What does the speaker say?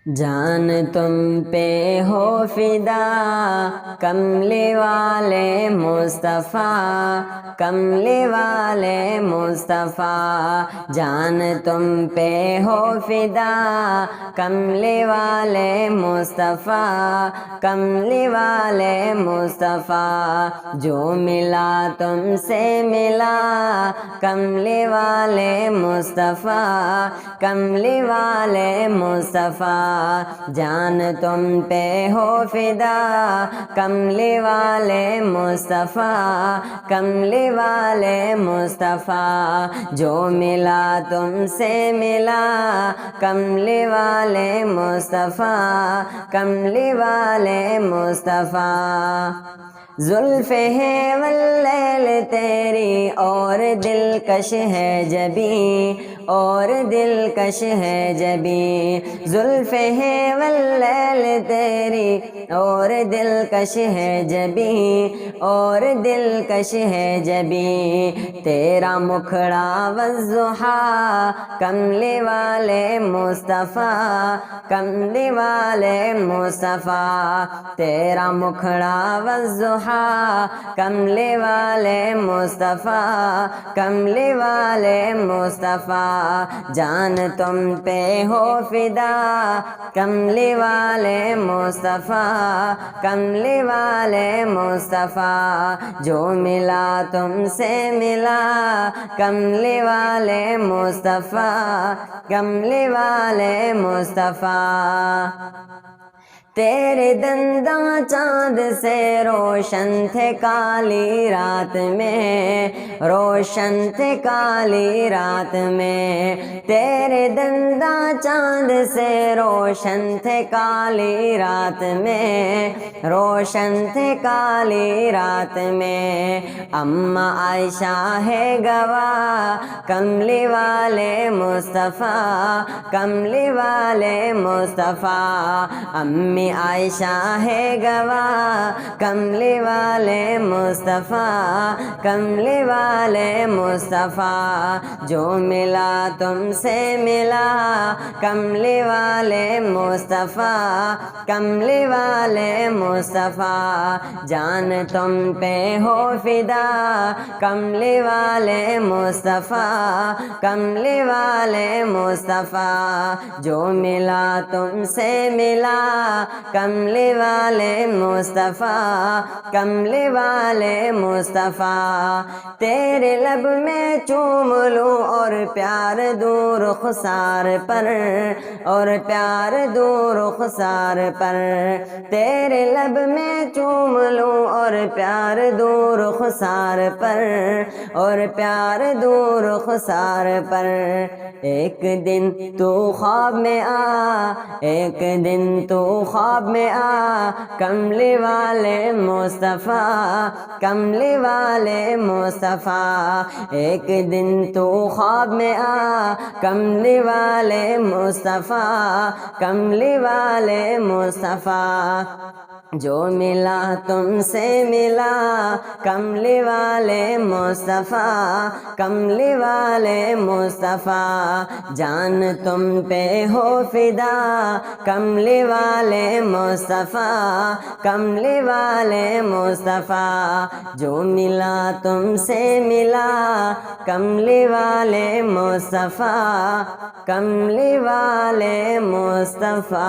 جان تم پہ ہو فدا کملی والے مصطفیٰ، کملی والے مصطفیٰ، جان تم پہ ہو فدا کملی والے مصطفیٰ، کملی والے مصطفیٰ، جو ملا تم سے ملا کملی والے مصطفیٰ، کملی والے مصطفیٰ، جان تم پہ ہو فدا کملی والے مصطفیٰ، کملی والے مصطفیٰ، جو ملا تم سے ملا کملی والے مصطفیٰ، کملی والے مصطفیٰ، زلف ہے واللیل تیری اور دلکش ہے جبیں، اور دلکش ہے جبیں، زلف ہے واللیل تیری اور دلکش ہے جبیں، اور دلکش ہے جبیں، تیرا مکھڑا والضحیٰ کملی والے مصطفیٰ، کملی والے مصطفیٰ، تیرا مکھڑا والضحیٰ کملی والے مصطفیٰ، کملی والے مصطفیٰ، جان تم پہ ہو فدا کملی والے مصطفیٰ، کملی والے مصطفیٰ، جو ملا تم سے ملا کملی والے مصطفیٰ، کملی والے مصطفیٰ، تیرے دنداں چاند سے روشن تھے کالی رات میں، روشن تھے کالی رات میں، تیرے دنداں چاند سے روشن تھے کالی رات میں، روشن تھے کالی رات میں، اماں عائشہ ہے گواہ کملی والے مصطفیٰ، کملی والے مصطفیٰ، امی عائشہ ہے گواہ کملی والے مصطفیٰ، کملی والے مصطفیٰ، جو ملا تم سے ملا کملی والے مصطفیٰ، کملی والے مصطفیٰ، جان تم پہ ہو فدا کملی والے مصطفیٰ، کملی والے مصطفیٰ، جو ملا تم سے ملا کملی والے مصطفیٰ، کملی والے مصطفیٰ، تیرے لب میں چوم لوں اور پیار دوں رخسار پر، اور پیار دوں رخسار پر، تیرے لب میں چوم لوں اور پیار دوں رخسار پر، اور پیار دوں رخسار پر، ایک دن تو خواب میں آ، ایک دن تو خواب میں آ کملی والے مصطفیٰ، کملی والے مصطفیٰ، ایک دن تو خواب میں آ کملی والے مصطفیٰ، کملی والے مصطفیٰ، جو ملا تم سے ملا کملی والے مصطفیٰ، کملی والے مصطفیٰ، جان تم پہ ہو فدا کملی والے مصطفیٰ، کملی والے مصطفیٰ، جو ملا تم سے ملا کملی والے مصطفیٰ، کملی والے مصطفیٰ۔